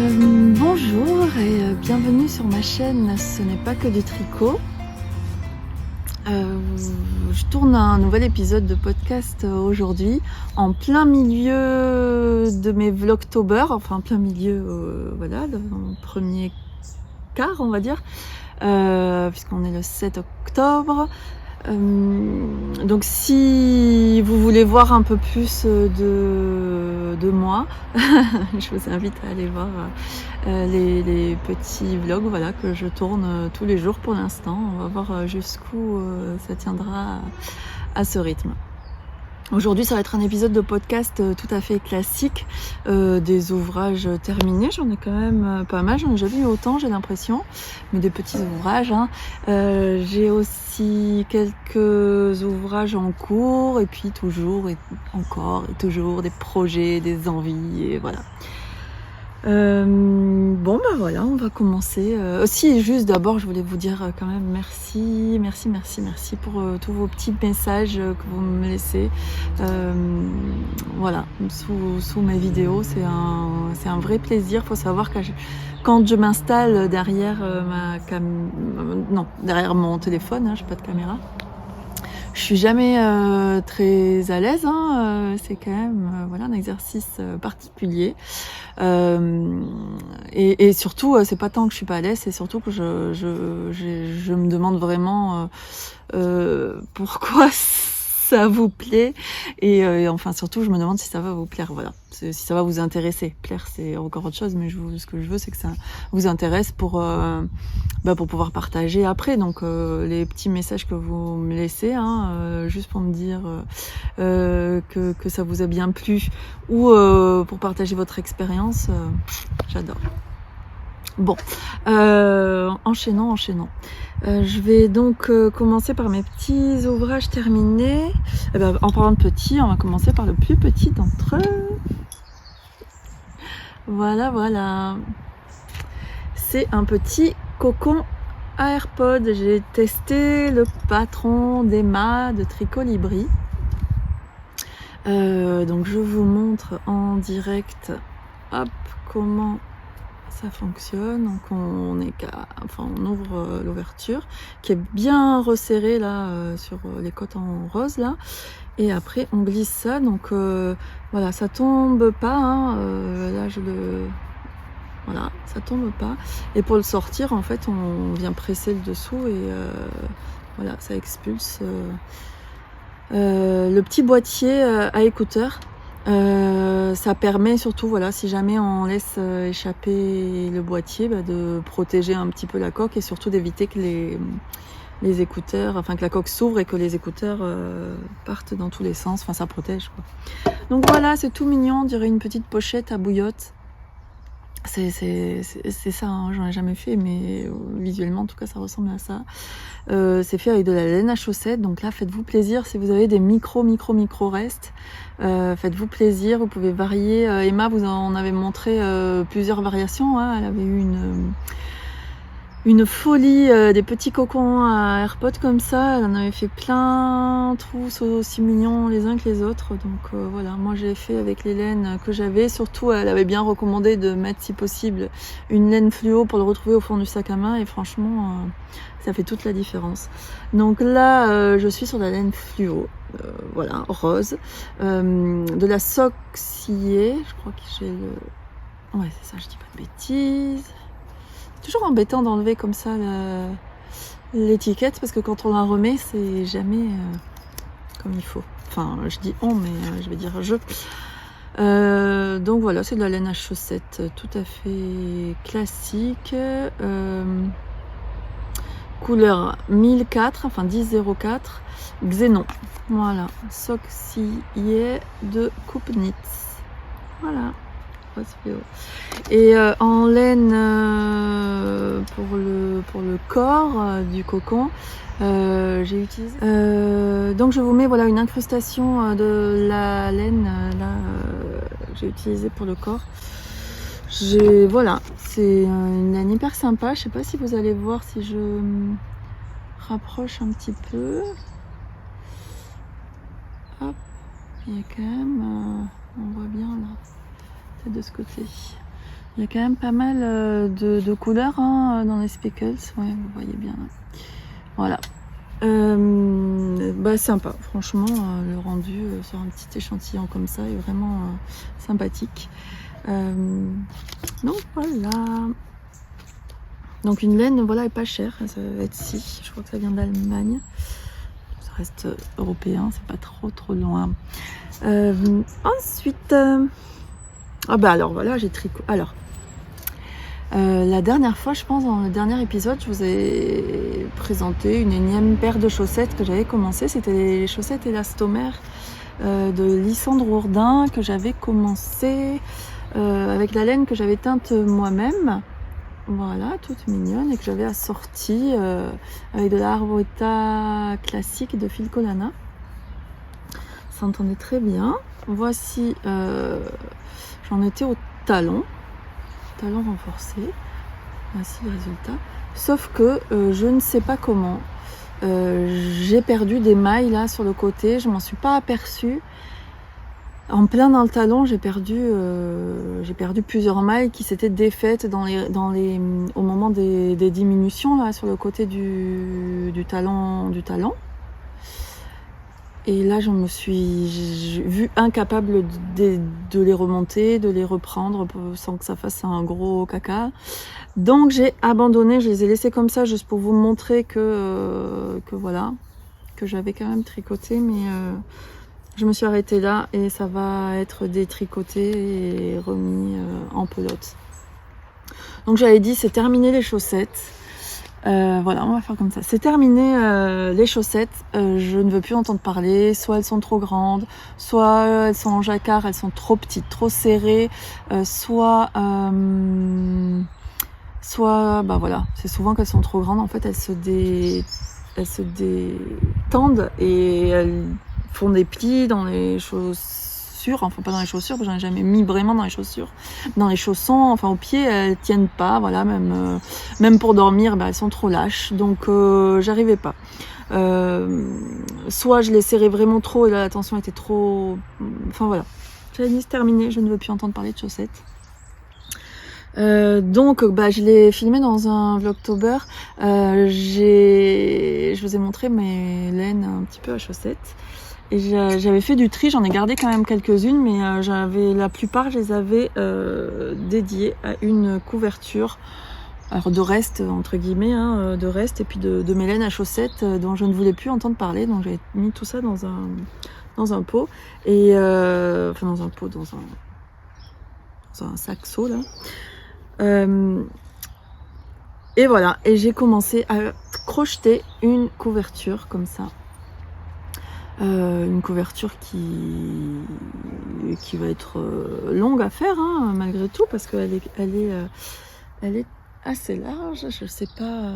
Bonjour et bienvenue sur ma chaîne Ce n'est pas que du tricot. Je tourne un nouvel épisode de podcast aujourd'hui en plein milieu de mes vlogtober, enfin plein milieu, voilà, dans le premier quart on va dire, puisqu'on est le 7 octobre. Donc si vous voulez voir un peu plus de moi, je vous invite à aller voir les petits vlogs, voilà, que je tourne tous les jours pour l'instant. On va voir jusqu'où ça tiendra à ce rythme. Aujourd'hui, ça va être un épisode de podcast tout à fait classique, des ouvrages terminés. J'en ai quand même pas mal, j'en ai jamais eu autant, j'ai l'impression, mais des petits ouvrages. J'ai aussi quelques ouvrages en cours, et puis toujours et encore et toujours des projets, des envies, et voilà. Bon bah voilà, on va commencer. Aussi, juste d'abord, je voulais vous dire quand même merci pour tous vos petits messages que vous me laissez. Voilà, sous mes vidéos, c'est un vrai plaisir. Faut savoir que quand je m'installe derrière derrière mon téléphone, j'ai pas de caméra. Je suis jamais très à l'aise, c'est quand même voilà, un exercice particulier. Et surtout, c'est pas tant que je suis pas à l'aise, c'est surtout que je me demande vraiment pourquoi ça vous plaît, et enfin surtout je me demande si ça va vous plaire, voilà, si ça va vous intéresser. Plaire, c'est encore autre chose, mais ce que je veux, c'est que ça vous intéresse pour pouvoir partager après. Donc les petits messages que vous me laissez, juste pour me dire que ça vous a bien plu, ou pour partager votre expérience, j'adore. Bon, enchaînons. Je vais donc commencer par mes petits ouvrages terminés. En parlant de petits, on va commencer par le plus petit d'entre eux. Voilà. C'est un petit cocon à AirPod. J'ai testé le patron d'Emma de Tricolibri. Donc je vous montre en direct, comment ça fonctionne. Donc on ouvre l'ouverture qui est bien resserrée là sur les côtes en rose là, et après on glisse ça. Donc voilà, ça tombe pas, là voilà, ça tombe pas. Et pour le sortir, en fait, on vient presser le dessous et voilà, ça expulse le petit boîtier à écouteurs. Ça permet surtout, voilà, si jamais on laisse échapper le boîtier, de protéger un petit peu la coque, et surtout d'éviter que les écouteurs, enfin que la coque s'ouvre et que les écouteurs partent dans tous les sens. Enfin, ça protège, quoi. Donc voilà, c'est tout mignon, on dirait une petite pochette à bouillotte. C'est ça, j'en ai jamais fait, mais visuellement en tout cas ça ressemble à ça. C'est fait avec de la laine à chaussettes, donc là faites-vous plaisir. Si vous avez des micro restes, faites-vous plaisir, vous pouvez varier. Emma vous en avait montré plusieurs variations, elle avait eu une folie des petits cocons à AirPod comme ça. Elle en avait fait plein, tous aussi mignons les uns que les autres. Donc voilà, moi j'ai fait avec les laines que j'avais. Surtout, elle avait bien recommandé de mettre, si possible, une laine fluo pour le retrouver au fond du sac à main. Et franchement, ça fait toute la différence. Donc là, je suis sur la laine fluo, voilà, rose, de la Soxier. Je crois que j'ai le... Ouais, c'est ça, je dis pas de bêtises. Toujours embêtant d'enlever comme ça l'étiquette, parce que quand on la remet, c'est jamais comme il faut. Enfin, je dis on, mais je vais dire je. Donc voilà, c'est de la laine à chaussettes tout à fait classique. Couleur 1004, enfin 1004, Xénon. Voilà, Soxier de Coupnitz. Voilà. Et en laine pour le corps du cocon, j'ai utilisé. Donc je vous mets, voilà, une incrustation de la laine j'ai utilisé pour le corps. Voilà, c'est une laine hyper sympa. Je sais pas si vous allez voir si je me rapproche un petit peu. Hop, il y a quand même, on voit bien là. De ce côté, Il y a quand même pas mal de couleurs hein, dans les speckles. Ouais, vous voyez bien. Voilà. Sympa. Franchement, le rendu sur un petit échantillon comme ça est vraiment sympathique. Donc voilà. Donc une laine, voilà, est pas chère. Ça va être si. Je crois que ça vient d'Allemagne. Ça reste européen. C'est pas trop loin. Ensuite. Alors voilà, j'ai tricoté. Alors. La dernière fois, je pense, dans le dernier épisode, je vous ai présenté une énième paire de chaussettes que j'avais commencé. C'était les chaussettes élastomères de Lysandre Ourdin que j'avais commencé avec la laine que j'avais teinte moi-même. Voilà, toute mignonne et que j'avais assortie avec de la Arboreta classique de Filco Lana. Ça s'entendait très bien. Voici, j'en étais au talon renforcé. Voici le résultat. Sauf que je ne sais pas comment. J'ai perdu des mailles là sur le côté. Je m'en suis pas aperçue. En plein dans le talon, j'ai perdu plusieurs mailles qui s'étaient défaites au moment des diminutions là sur le côté du talon. Et là, je me suis vue incapable de les remonter, de les reprendre sans que ça fasse un gros caca. Donc, j'ai abandonné. Je les ai laissés comme ça juste pour vous montrer que voilà, que j'avais quand même tricoté. Mais je me suis arrêtée là et ça va être détricoté et remis en pelote. Donc, j'avais dit, c'est terminé les chaussettes. Voilà, on va faire comme ça. C'est terminé les chaussettes. Je ne veux plus entendre parler. Soit elles sont trop grandes, soit elles sont en jacquard, elles sont trop petites, trop serrées, soit voilà. C'est souvent qu'elles sont trop grandes. En fait, elles se détendent et elles font des plis dans les chaussures. Enfin, pas dans les chaussures, parce que j'en ai jamais mis vraiment dans les chaussures. Dans les chaussons, enfin, aux pieds, elles tiennent pas. Voilà, même pour dormir, elles sont trop lâches. Donc, j'arrivais pas. Soit je les serrais vraiment trop et là, la tension était trop... Enfin, voilà. J'avais dit, c'est terminé. Je ne veux plus entendre parler de chaussettes. Donc, je l'ai filmé dans un Vlogtober. Je vous ai montré mes laines un petit peu à chaussettes. Et j'avais fait du tri, j'en ai gardé quand même quelques-unes, mais la plupart, je les avais dédiées à une couverture, alors de reste, entre guillemets, hein, de reste, et puis de mes laines à chaussettes dont je ne voulais plus entendre parler. Donc j'avais mis tout ça dans un pot, et enfin dans un pot, dans un saxo là. Et voilà, et j'ai commencé à crocheter une couverture comme ça. Une couverture qui va être longue à faire hein, malgré tout parce qu'elle est assez large. Je sais pas,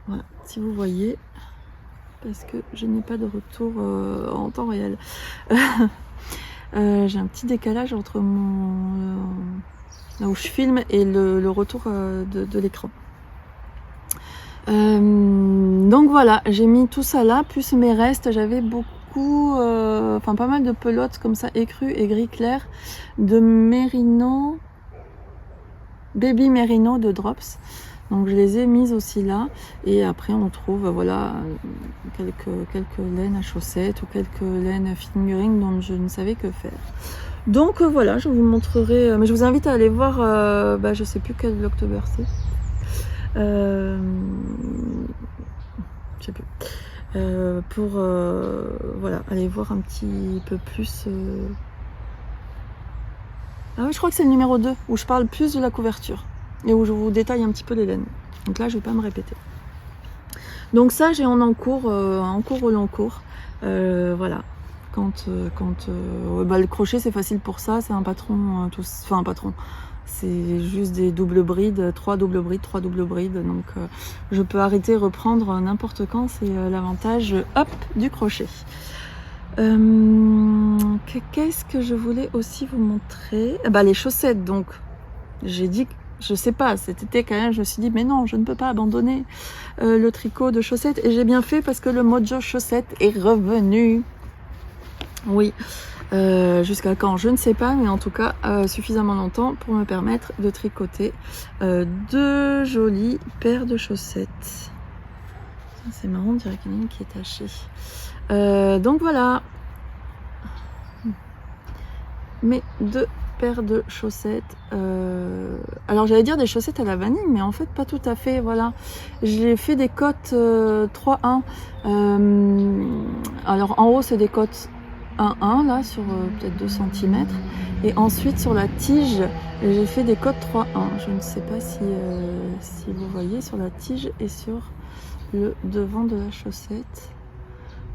voilà, si vous voyez, parce que je n'ai pas de retour en temps réel. J'ai un petit décalage entre là où je filme et le retour de l'écran. Donc voilà, j'ai mis tout ça là, plus mes restes. J'avais beaucoup, pas mal de pelotes comme ça, écrues et gris clair de Merino, Baby Merino de Drops. Donc je les ai mises aussi là. Et après on trouve, voilà, quelques laines à chaussettes ou quelques laines fingering dont je ne savais que faire. Donc voilà, je vous montrerai. Mais je vous invite à aller voir, je sais plus quel Vlogtober c'est. Je sais plus. Pour voilà, aller voir un petit peu plus. Ah oui, je crois que c'est le numéro 2 où je parle plus de la couverture et où je vous détaille un petit peu les laines. Donc là, je vais pas me répéter. Donc ça, j'ai en cours au long cours. Voilà. Quand le crochet, c'est facile pour ça. C'est un patron, un patron. C'est juste des doubles brides, 3 doubles brides. Donc je peux arrêter et reprendre n'importe quand. C'est l'avantage du crochet. Qu'est-ce que je voulais aussi vous montrer? Les chaussettes. Donc j'ai dit, je sais pas, cet été quand même, je me suis dit mais non, je ne peux pas abandonner le tricot de chaussettes. Et j'ai bien fait parce que le mojo chaussette est revenu. Oui. Jusqu'à quand, je ne sais pas, mais en tout cas suffisamment longtemps pour me permettre de tricoter deux jolies paires de chaussettes. C'est marrant, on dirait qu'il y en a une qui est tachée. Donc voilà, mes deux paires de chaussettes. Alors j'allais dire des chaussettes à la vanille, mais en fait pas tout à fait. Voilà, j'ai fait des cottes 3-1. Alors en haut c'est des cottes 1-1 là sur peut-être 2 cm, et ensuite sur la tige j'ai fait des cottes 3-1. Je ne sais pas si vous voyez sur la tige et sur le devant de la chaussette.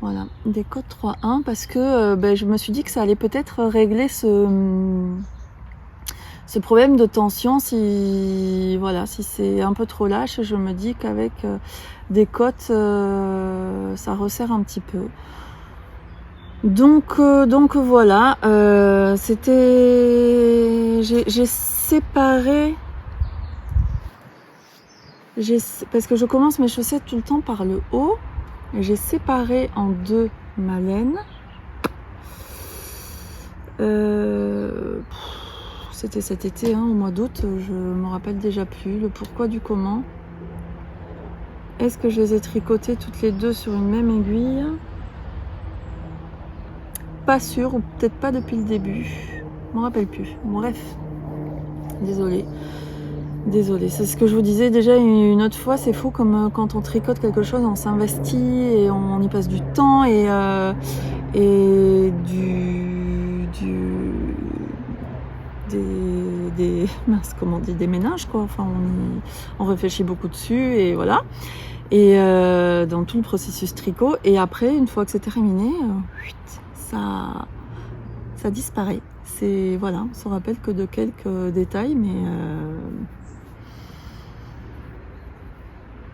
Voilà, des cottes 3-1 parce que je me suis dit que ça allait peut-être régler ce problème de tension si c'est un peu trop lâche. Je me dis qu'avec des cottes ça resserre un petit peu. Donc voilà, c'était, j'ai séparé, parce que je commence mes chaussettes tout le temps par le haut, et j'ai séparé en deux ma laine. C'était cet été, au mois d'août, je me rappelle déjà plus le pourquoi du comment. Est-ce que je les ai tricotées toutes les deux sur une même aiguille? Pas sûr, ou peut-être pas depuis le début. Je m'en rappelle plus. Bref, désolée. C'est ce que je vous disais déjà une autre fois. C'est fou comme quand on tricote quelque chose, on s'investit et on y passe du temps et des ménages quoi. Enfin, on réfléchit beaucoup dessus et voilà. Et dans tout le processus tricot. Et après, une fois que c'est terminé, ça disparaît. C'est voilà, on se rappelle que de quelques détails, mais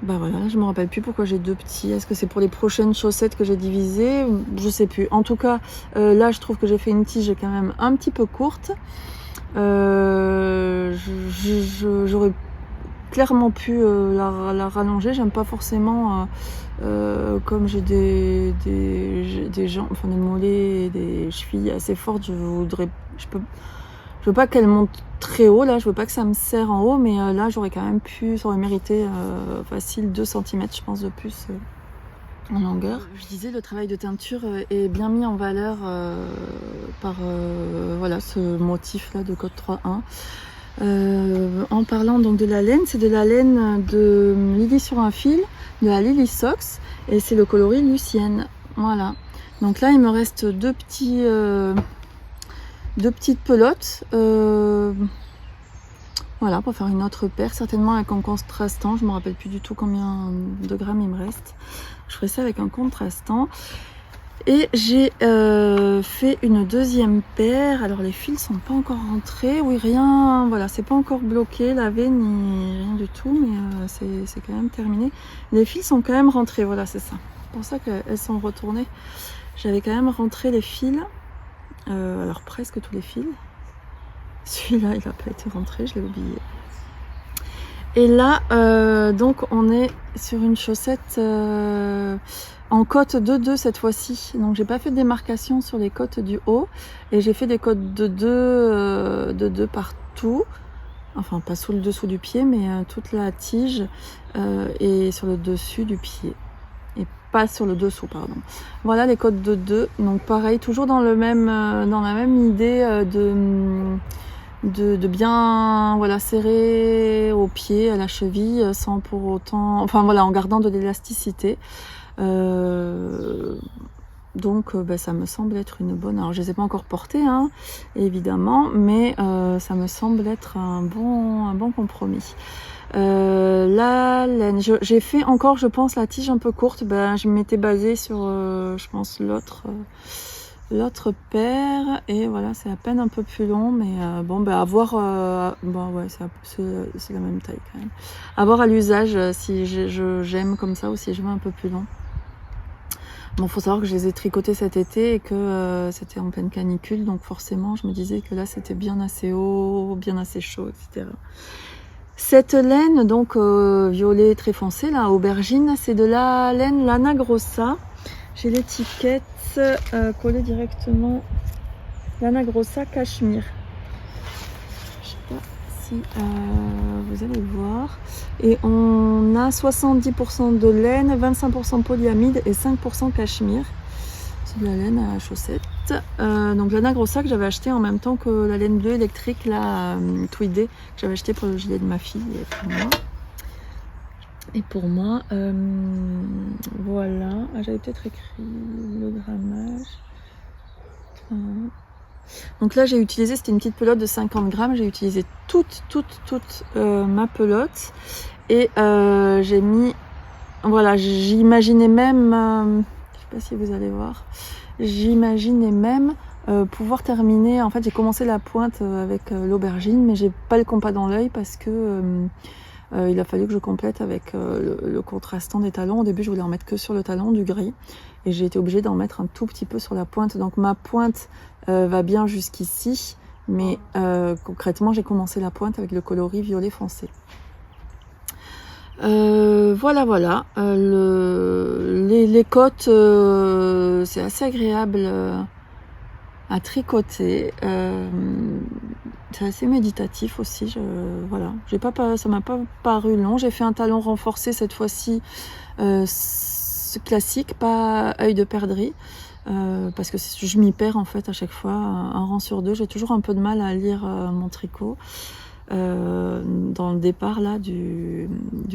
voilà, je me rappelle plus pourquoi j'ai deux petits. Est-ce que c'est pour les prochaines chaussettes que j'ai divisées? Je sais plus. En tout cas, là, je trouve que j'ai fait une tige quand même un petit peu courte. J'aurais clairement pu la rallonger. J'aime pas forcément comme j'ai des jambes, enfin des mollets et des chevilles assez fortes. Je veux pas qu'elle monte très haut là, je veux pas que ça me serre en haut, mais là j'aurais quand même pu, ça aurait mérité facile 2 cm je pense de plus en longueur. Je disais, le travail de teinture est bien mis en valeur par voilà, ce motif là de cotte 3-1. En parlant donc de la laine, c'est de la laine de Lily sur un fil, de la Lily Socks, et c'est le coloris Lucienne. Voilà. Donc là il me reste deux petites pelotes. Voilà, pour faire une autre paire, certainement avec un contrastant. Je me rappelle plus du tout combien de grammes il me reste. Je ferai ça avec un contrastant. Et j'ai fait une deuxième paire. Alors les fils sont pas encore rentrés. Oui, rien, voilà, c'est pas encore bloqué, lavé ni rien du tout, mais c'est quand même terminé. Les fils sont quand même rentrés, voilà, c'est ça. C'est pour ça qu'elles sont retournées. J'avais quand même rentré les fils. Alors presque tous les fils. Celui-là, il n'a pas été rentré, je l'ai oublié. Et là, donc on est sur une chaussette en cotte 2-2 cette fois-ci. Donc j'ai pas fait de démarcation sur les cottes du haut et j'ai fait des cottes de 2 partout. Enfin pas sous le dessous du pied, mais toute la tige et sur le dessus du pied. Et pas sur le dessous, pardon. Voilà les cottes de 2. Donc pareil, toujours dans la même idée de bien voilà, serrer au pied, à la cheville, sans pour autant, enfin voilà, en gardant de l'élasticité. Donc ça me semble être une bonne, alors je les ai pas encore portées évidemment, mais ça me semble être un bon compromis. La laine, j'ai fait encore, je pense, la tige un peu courte. Je m'étais basée sur je pense l'autre paire, et voilà, c'est à peine un peu plus long, mais à voir. Ouais, c'est la même taille quand même. À voir à l'usage si j'aime comme ça ou si je veux un peu plus long. Bon, faut savoir que je les ai tricotées cet été et que c'était en pleine canicule, donc forcément je me disais que là c'était bien assez haut, bien assez chaud, etc. Cette laine donc violet très foncé, là, aubergine, c'est de la laine Lana Grossa. J'ai l'étiquette collée directement Lana Grossa Cachemire. Je sais pas si vous allez voir. Et on a 70% de laine, 25% polyamide et 5% cachemire. C'est de la laine à chaussettes. Donc Lana Grossa que j'avais acheté en même temps que la laine bleue électrique, la tweedée, que j'avais acheté pour le gilet de ma fille et pour moi. Et pour moi, voilà. Ah, j'avais peut-être écrit le grammage. Donc là, j'ai utilisé, c'était une petite pelote de 50 grammes. J'ai utilisé toute ma pelote. Et j'ai mis, voilà, j'imaginais même, je sais pas si vous allez voir, j'imaginais même pouvoir terminer. En fait, j'ai commencé la pointe avec l'aubergine, mais j'ai pas le compas dans l'œil parce que il a fallu que je complète avec le contrastant des talons. Au début, je voulais en mettre que sur le talon du gris et j'ai été obligée d'en mettre un tout petit peu sur la pointe. Donc ma pointe va bien jusqu'ici, mais concrètement, j'ai commencé la pointe avec le coloris violet foncé. Voilà. Les côtes, c'est assez agréable à tricoter. C'est assez méditatif aussi. Voilà, ça m'a pas paru long. J'ai fait un talon renforcé cette fois-ci, classique, pas œil de perdrix, parce que je m'y perds en fait à chaque fois. Un rang sur deux, j'ai toujours un peu de mal à lire mon tricot. Dans le départ là du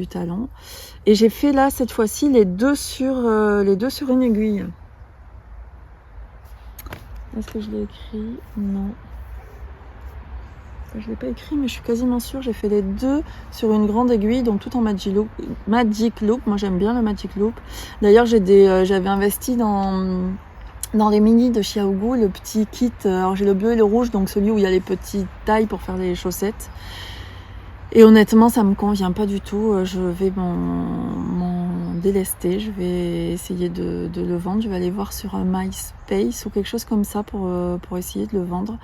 talon, et j'ai fait là cette fois-ci les deux sur une aiguille. Est-ce que je l'ai écrit? Non, je l'ai pas écrit, mais je suis quasiment sûre. J'ai fait les deux sur une grande aiguille, donc tout en Magic Loop. Moi j'aime bien le Magic Loop. D'ailleurs j'avais investi dans les mini de Xiaogu, le petit kit. Alors j'ai le bleu et le rouge, donc celui où il y a les petites tailles pour faire les chaussettes. Et honnêtement, ça me convient pas du tout. Je vais m'en délester. Je vais essayer de le vendre. Je vais aller voir sur MySpace ou quelque chose comme ça pour essayer de le vendre.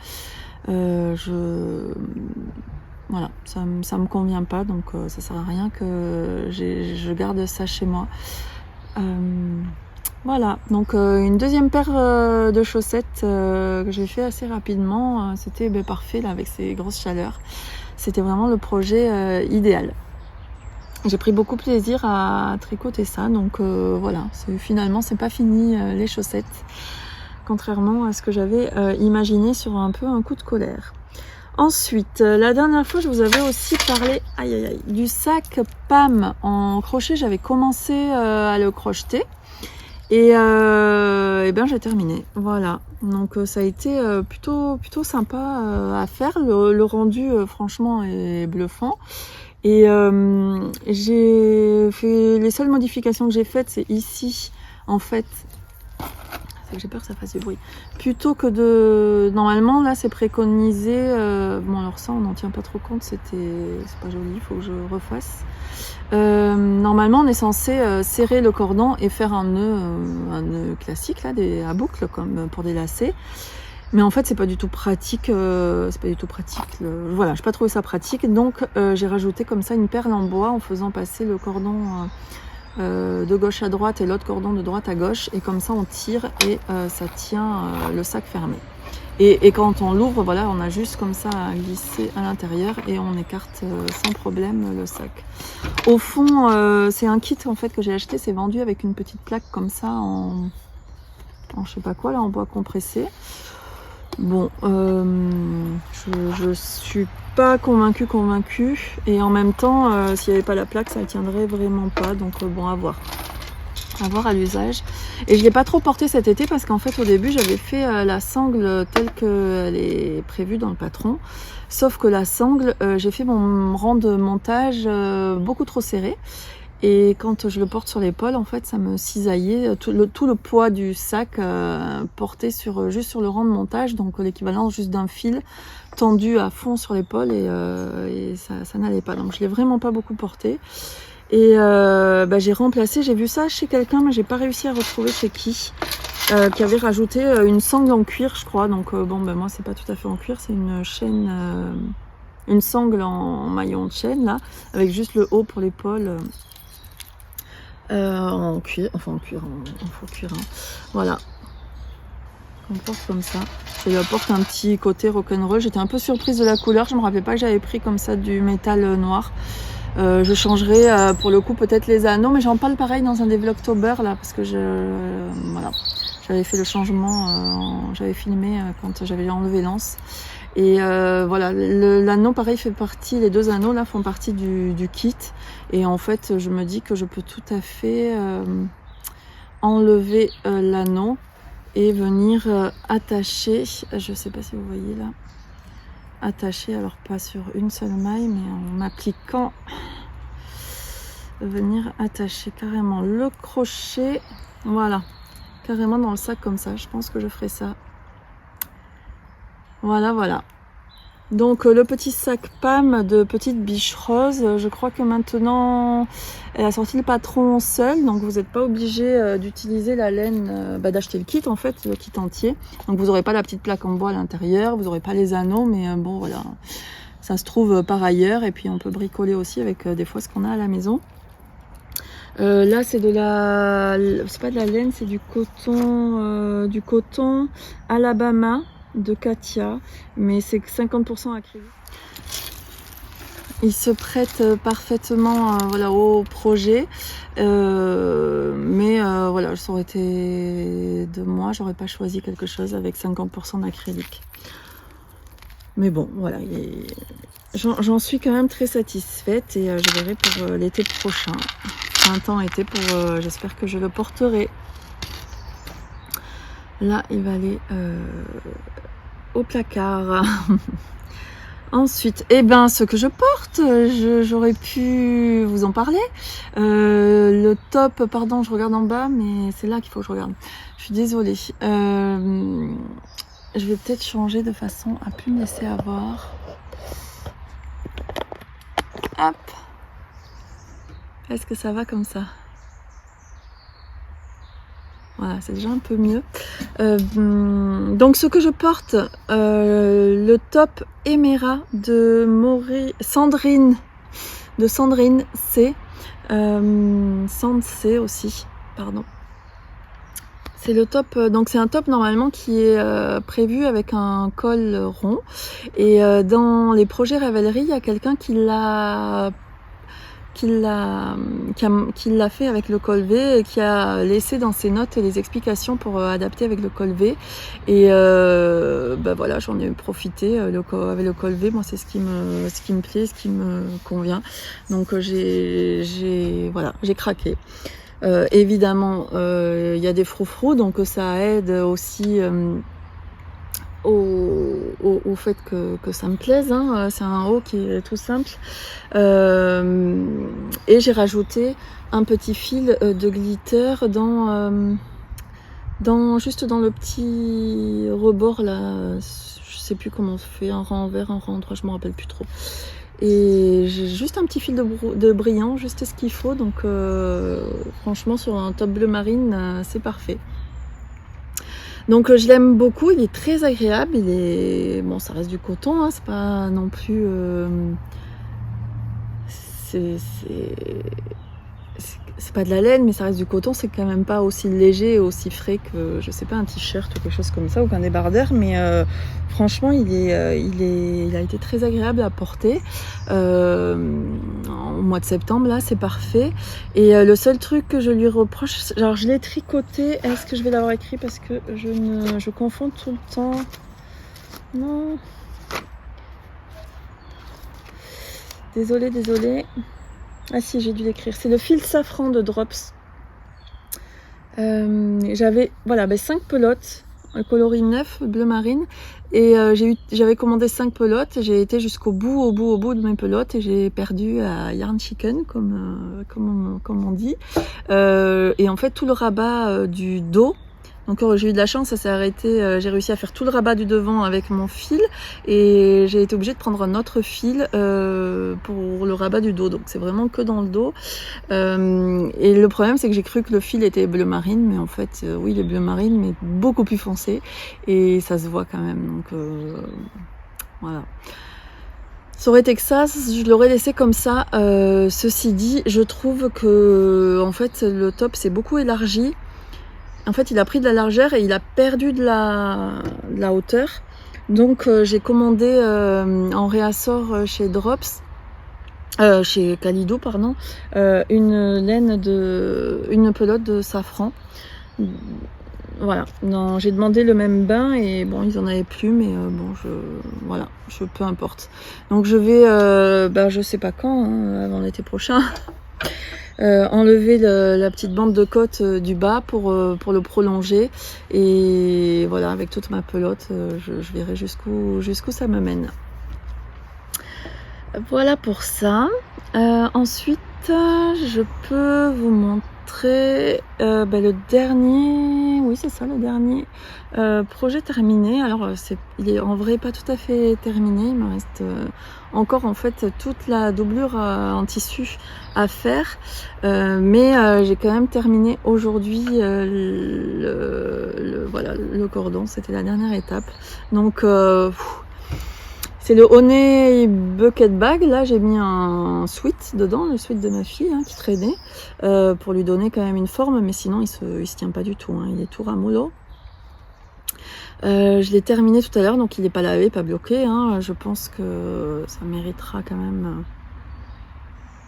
Voilà, ça me convient pas, donc ça sert à rien que je garde ça chez moi. Voilà, donc une deuxième paire de chaussettes que j'ai fait assez rapidement. C'était parfait là avec ces grosses chaleurs. C'était vraiment le projet idéal. J'ai pris beaucoup de plaisir à tricoter ça, donc voilà, finalement c'est pas fini les chaussettes, contrairement à ce que j'avais imaginé sur un coup de colère. Ensuite, la dernière fois je vous avais aussi parlé du sac Pam en crochet. J'avais commencé à le crocheter et bien j'ai terminé. Voilà, donc ça a été plutôt sympa à faire. Le rendu franchement est bluffant. Et j'ai fait, les seules modifications que j'ai faites, c'est ici en fait. J'ai peur que ça fasse du bruit. Plutôt que normalement là c'est préconisé. Bon alors ça on n'en tient pas trop compte, c'est pas joli, il faut que je refasse. Normalement on est censé serrer le cordon et faire un nœud classique là, à boucle comme pour des lacets. Mais en fait c'est pas du tout pratique. Voilà, j'ai pas trouvé ça pratique, donc j'ai rajouté comme ça une perle en bois en faisant passer le cordon de gauche à droite et l'autre cordon de droite à gauche, et comme ça on tire et ça tient le sac fermé. Et quand on l'ouvre, voilà, on a juste comme ça à glisser à l'intérieur et on écarte sans problème le sac. Au fond, c'est un kit en fait que j'ai acheté, c'est vendu avec une petite plaque comme ça en je sais pas quoi là, en bois compressé. Bon, je suis pas convaincue, et en même temps s'il n'y avait pas la plaque ça ne tiendrait vraiment pas, donc bon, à voir à l'usage. Et je l'ai pas trop porté cet été parce qu'en fait au début j'avais fait la sangle telle qu'elle est prévue dans le patron, sauf que la sangle, j'ai fait mon rang de montage beaucoup trop serré. Et quand je le porte sur l'épaule, en fait, ça me cisaillait. Tout le poids du sac porté juste sur le rang de montage, donc l'équivalent juste d'un fil tendu à fond sur l'épaule, et ça n'allait pas. Donc je l'ai vraiment pas beaucoup porté. Et j'ai remplacé, j'ai vu ça chez quelqu'un, mais j'ai pas réussi à retrouver chez qui avait rajouté une sangle en cuir, je crois. Donc moi c'est pas tout à fait en cuir, c'est une chaîne, une sangle en maillon de chaîne là, avec juste le haut pour l'épaule. En cuir, en faux cuir, hein. Voilà. qu'on porte comme ça. Ça lui apporte un petit côté rock'n'roll. J'étais un peu surprise de la couleur, je me rappelais pas que j'avais pris comme ça du métal noir. Je changerai pour le coup peut-être les anneaux, mais j'en parle pareil dans un des vlogtober là, parce que voilà, j'avais fait le changement, j'avais filmé quand j'avais enlevé l'anse. Et voilà, l'anneau pareil fait partie, les deux anneaux là font partie du kit. Et en fait, je me dis que je peux tout à fait enlever l'anneau et venir attacher, je sais pas si vous voyez là, attacher, alors pas sur une seule maille, mais en appliquant, venir attacher carrément le crochet, voilà, carrément dans le sac comme ça. Je pense que je ferai ça. Voilà, voilà. Donc le petit sac PAM de Petite Biche Rose, je crois que maintenant elle a sorti le patron seul, donc vous n'êtes pas obligé d'utiliser la laine, d'acheter le kit en fait, le kit entier. Donc vous n'aurez pas la petite plaque en bois à l'intérieur, vous n'aurez pas les anneaux, mais bon voilà, ça se trouve par ailleurs et puis on peut bricoler aussi avec des fois ce qu'on a à la maison. Là c'est c'est pas de la laine, c'est du coton Alabama de Katia, mais c'est 50% acrylique. Il se prête parfaitement voilà, au projet, mais voilà, ça aurait été de moi, j'aurais pas choisi quelque chose avec 50% d'acrylique. Mais bon, voilà, j'en suis quand même très satisfaite et je verrai pour l'été prochain, printemps-été, pour j'espère que je le porterai. Là, il va aller au placard. Ensuite, eh ben, ce que je porte, j'aurais pu vous en parler. Le top, pardon, je regarde en bas, mais c'est là qu'il faut que je regarde. Je suis désolée. Je vais peut-être changer de façon à plus me laisser avoir. Hop. Est-ce que ça va comme ça ? Voilà, c'est déjà un peu mieux. Donc ce que je porte, le top Emera de Sandrine C. Sand C aussi, pardon. C'est le top, donc c'est un top normalement qui est prévu avec un col rond. Et dans les projets Ravelry, il y a quelqu'un qui l'a fait avec le col V et qui a laissé dans ses notes les explications pour adapter avec le col V. Et bah voilà, j'en ai profité avec le col V. Moi, c'est ce qui me plaît, ce qui me convient. Donc j'ai craqué. Évidemment, il y a des froufrous, donc ça aide aussi au fait que ça me plaise, hein. C'est un haut qui est tout simple, et j'ai rajouté un petit fil de glitter juste dans le petit rebord là, je sais plus comment on se fait, un rang vert, un rang droit, je me rappelle plus trop. Et j'ai juste un petit fil de brillant, juste ce qu'il faut, donc franchement sur un top bleu marine, c'est parfait. Donc je l'aime beaucoup, il est très agréable, bon, ça reste du coton, hein, c'est pas non plus c'est pas de la laine, mais ça reste du coton, c'est quand même pas aussi léger et aussi frais que, je sais pas, un t-shirt ou quelque chose comme ça, ou qu'un débardeur, mais franchement il a été très agréable à porter au mois de septembre, là c'est parfait. Et le seul truc que je lui reproche, genre je l'ai tricoté, est-ce que je vais l'avoir écrit parce que je confonds tout le temps, non, désolée. Ah si, j'ai dû l'écrire. C'est le fil safran de Drops. J'avais 5 pelotes, coloris 9, bleu marine. Et j'avais commandé 5 pelotes. J'ai été jusqu'au bout, au bout de mes pelotes. Et j'ai perdu à Yarn Chicken, comme on dit. Et en fait, tout le rabat du dos. Donc j'ai eu de la chance, ça s'est arrêté, j'ai réussi à faire tout le rabat du devant avec mon fil et j'ai été obligée de prendre un autre fil pour le rabat du dos, donc c'est vraiment que dans le dos. Et le problème c'est que j'ai cru que le fil était bleu marine, mais en fait oui, il est bleu marine mais beaucoup plus foncé et ça se voit quand même, donc voilà. Ça aurait été que ça, je l'aurais laissé comme ça. Ceci dit, je trouve que en fait le top s'est beaucoup élargi. en fait il a pris de la largeur et il a perdu de la hauteur. Donc j'ai commandé en réassort chez Drops, chez Kalidou pardon, une pelote de safran. Voilà, j'ai demandé le même bain et bon ils en avaient plus, mais bon voilà, peu importe. Donc je vais je sais pas quand, hein, avant l'été prochain, enlever la petite bande de côte du bas pour le prolonger, et voilà, avec toute ma pelote je verrai jusqu'où ça me mène. Voilà pour ça. Ensuite je peux vous montrer le dernier, oui c'est ça, le dernier projet terminé. Alors il est en vrai pas tout à fait terminé, il me reste encore en fait toute la doublure en tissu à faire, mais j'ai quand même terminé aujourd'hui le cordon, c'était la dernière étape. Donc c'est le Honey Bucket Bag. Là, j'ai mis un sweat dedans, le sweat de ma fille qui traînait, pour lui donner quand même une forme, mais sinon il se tient pas du tout, hein. Il est tout ramollo. Je l'ai terminé tout à l'heure, donc il n'est pas lavé, pas bloqué, hein. Je pense que ça méritera quand même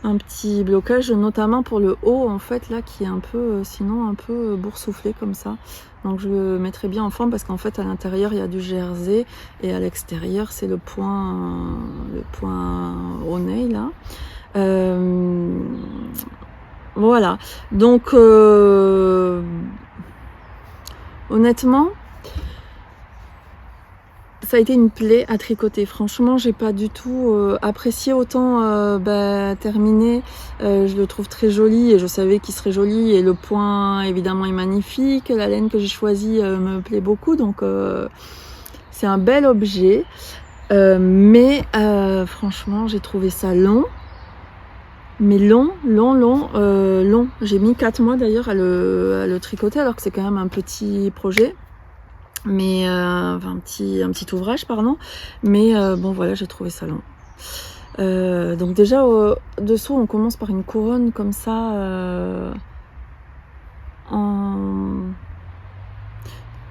un petit blocage, notamment pour le haut en fait là, qui est un peu sinon un peu boursouflé comme ça. Donc je le mettrai bien en forme, parce qu'en fait à l'intérieur il y a du jersey et à l'extérieur c'est le point au nez là. Voilà, donc honnêtement ça a été une plaie à tricoter. Franchement, j'ai pas du tout apprécié autant terminer. Je le trouve très joli et je savais qu'il serait joli, et le point évidemment est magnifique. La laine que j'ai choisie me plaît beaucoup, donc c'est un bel objet. Mais franchement, j'ai trouvé ça long. Mais long. J'ai mis 4 mois d'ailleurs à le tricoter, alors que c'est quand même un petit projet. Mais un petit ouvrage pardon, mais bon voilà, j'ai trouvé ça long. Donc déjà dessous on commence par une couronne comme ça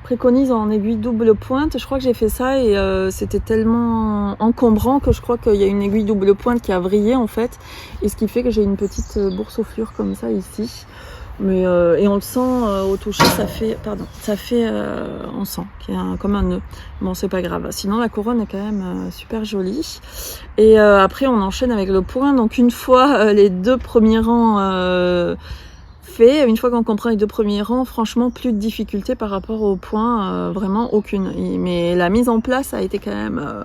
préconise en aiguille double pointe. Je crois que j'ai fait ça et c'était tellement encombrant que je crois qu'il y a une aiguille double pointe qui a vrillé en fait, et ce qui fait que j'ai une petite boursouflure comme ça ici. Mais et on le sent au toucher, on sent qu'il y a comme un nœud. Bon, c'est pas grave. Sinon la couronne est quand même super jolie. Et après on enchaîne avec le point. Donc une fois les 2 premiers rangs faits, une fois qu'on comprend les 2 premiers rangs, franchement plus de difficultés par rapport au point, vraiment aucune. Mais la mise en place a été quand même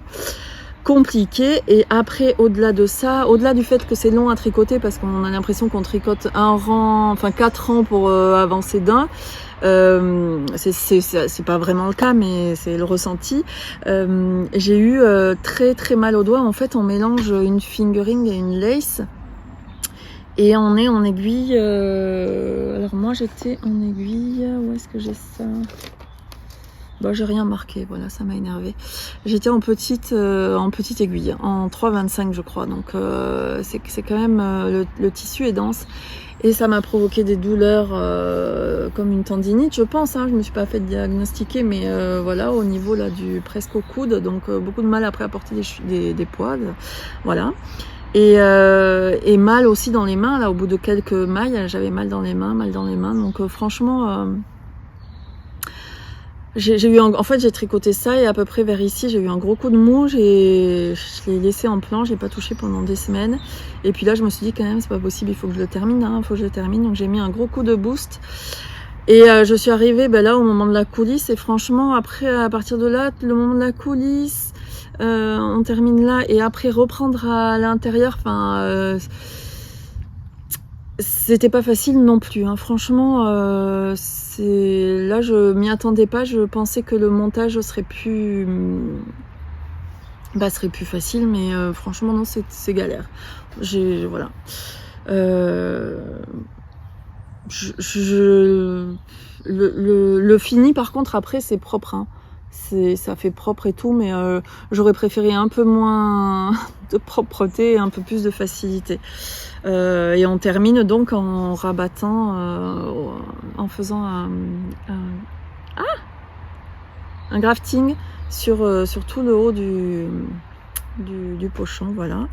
compliqué. Et après, au-delà de ça, au-delà du fait que c'est long à tricoter, parce qu'on a l'impression qu'on tricote 4 rangs pour avancer d'un, c'est pas vraiment le cas, mais c'est le ressenti. J'ai eu très très mal aux doigts. En fait, on mélange une fingering et une lace, et on est en aiguille. Alors moi j'étais en aiguille, où est-ce que j'ai ça? Bon, j'ai rien marqué, voilà, ça m'a énervé. J'étais en petite aiguille, en 3,25 je crois, donc c'est quand même, le tissu est dense, et ça m'a provoqué des douleurs comme une tendinite, je pense, hein. Je me suis pas fait diagnostiquer, mais voilà, au niveau là du presque au coude, donc beaucoup de mal après à porter des poids, voilà. Et mal aussi dans les mains, là, au bout de quelques mailles, j'avais mal dans les mains, donc franchement... en fait j'ai tricoté ça, et à peu près vers ici j'ai eu un gros coup de mou, je l'ai laissé en plan, j'ai pas touché pendant des semaines, et puis là je me suis dit quand même c'est pas possible, il faut que je le termine, donc j'ai mis un gros coup de boost, et je suis arrivée là au moment de la coulisse, et franchement après, à partir de là, le moment de la coulisse, on termine là, et après reprendre à l'intérieur, c'était pas facile non plus, hein. Franchement, là je m'y attendais pas. Je pensais que le montage serait plus facile, mais franchement non, c'est galère. Voilà. Le fini par contre après c'est propre, hein. Ça fait propre et tout, mais j'aurais préféré un peu moins de propreté et un peu plus de facilité. Et on termine donc en rabattant, en faisant un grafting sur tout le haut du pochon, voilà.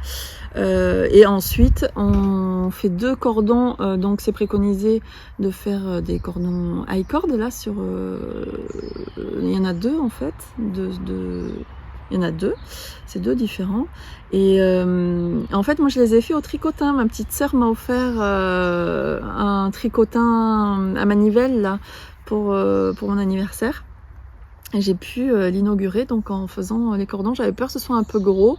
Et ensuite on fait 2 cordons, donc c'est préconisé de faire des cordons high cord là sur il y en a 2 en fait, il y en a 2, c'est 2 différents. Et en fait moi je les ai fait au tricotin. Ma petite sœur m'a offert un tricotin à manivelle là pour mon anniversaire. Et j'ai pu l'inaugurer donc en faisant les cordons. J'avais peur que ce soit un peu gros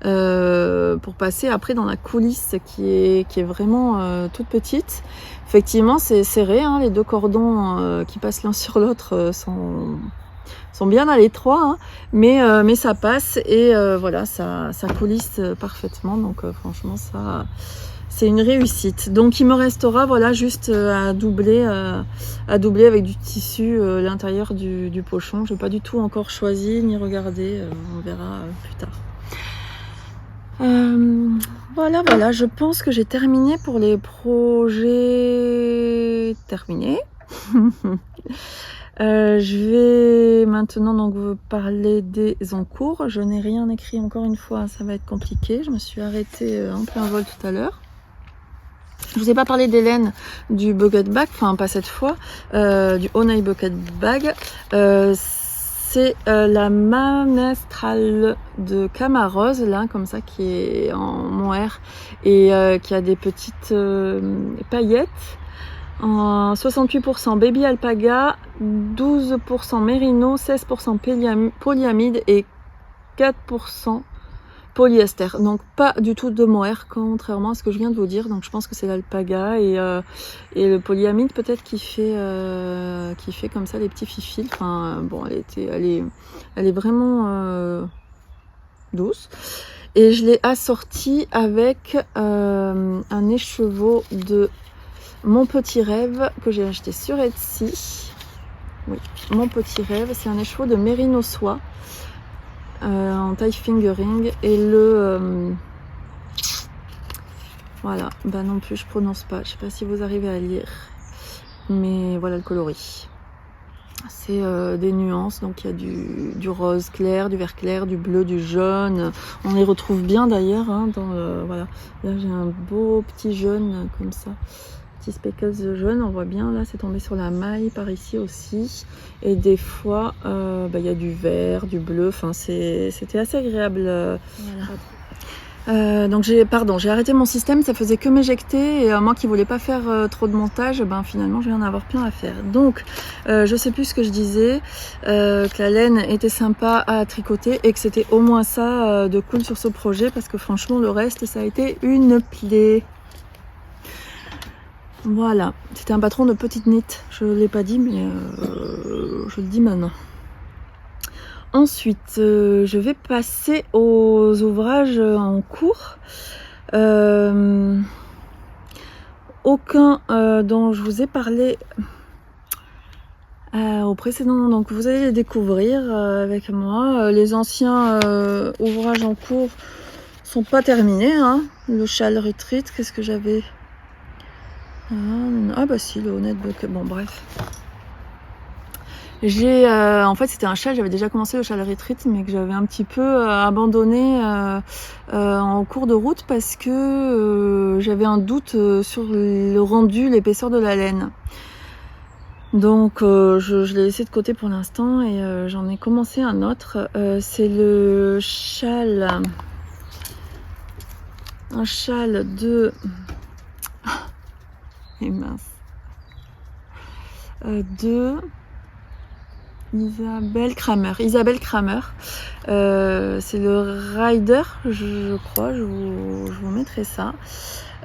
pour passer après dans la coulisse qui est vraiment toute petite. Effectivement c'est serré, hein, les 2 cordons qui passent l'un sur l'autre sont bien à l'étroit, hein, mais ça passe et voilà, ça coulisse parfaitement. Donc franchement ça c'est une réussite. Donc il me restera voilà juste à doubler avec du tissu l'intérieur du pochon. Je n'ai pas du tout encore choisi ni regardé, on verra plus tard. Voilà, je pense que j'ai terminé pour les projets terminés. Je vais maintenant donc vous parler des encours. Je n'ai rien écrit encore une fois, ça va être compliqué. Je me suis arrêtée en plein vol tout à l'heure. Je vous ai pas parlé d'Hélène du bucket bag, enfin pas cette fois, du Onai bucket bag. C'est la Manastral de Camarose, là, comme ça, qui est en mohair et qui a des petites paillettes. En 68% baby alpaga, 12% mérino, 16% polyamide et 4% polyester. Donc pas du tout de mohair, contrairement à ce que je viens de vous dire. Donc je pense que c'est l'alpaga et le polyamide peut-être qui fait comme ça les petits fils. Enfin bon, elle est vraiment douce. Et je l'ai assortie avec un écheveau de Mon Petit Rêve que j'ai acheté sur Etsy. Oui, Mon Petit Rêve, c'est un écheveau de mérino soie. En taille fingering et voilà, bah non plus je prononce pas, je sais pas si vous arrivez à lire, mais voilà le coloris. C'est des nuances, donc il y a du rose clair, du vert clair, du bleu, du jaune. On les retrouve bien d'ailleurs, hein, voilà. Là j'ai un beau petit jaune comme ça. Petit speckles de jaune, on voit bien là, c'est tombé sur la maille par ici aussi. Et des fois, y a du vert, du bleu, enfin c'était assez agréable. Voilà. Donc j'ai arrêté mon système, ça faisait que m'éjecter et moi qui voulais pas faire trop de montage, finalement je viens d'en avoir plein à faire. Donc je sais plus ce que je disais, que la laine était sympa à tricoter et que c'était au moins ça de cool sur ce projet, parce que franchement le reste ça a été une plaie. Voilà, c'était un patron de petite knit, je ne l'ai pas dit, mais je le dis maintenant. Ensuite, je vais passer aux ouvrages en cours. Aucun dont je vous ai parlé au précédent, donc vous allez les découvrir avec moi. Les anciens ouvrages en cours sont pas terminés, hein. Le châle retreat, qu'est-ce que j'avais ? Ah bah si, le honnête bucket, bon bref. J'ai en fait c'était un châle, j'avais déjà commencé le châle retreat mais que j'avais un petit peu abandonné en cours de route parce que j'avais un doute sur le rendu, l'épaisseur de la laine. Donc je l'ai laissé de côté pour l'instant et j'en ai commencé un autre. C'est le châle, un châle de mince. De Isabelle Kramer. C'est le Rider, je crois, je vous mettrai ça.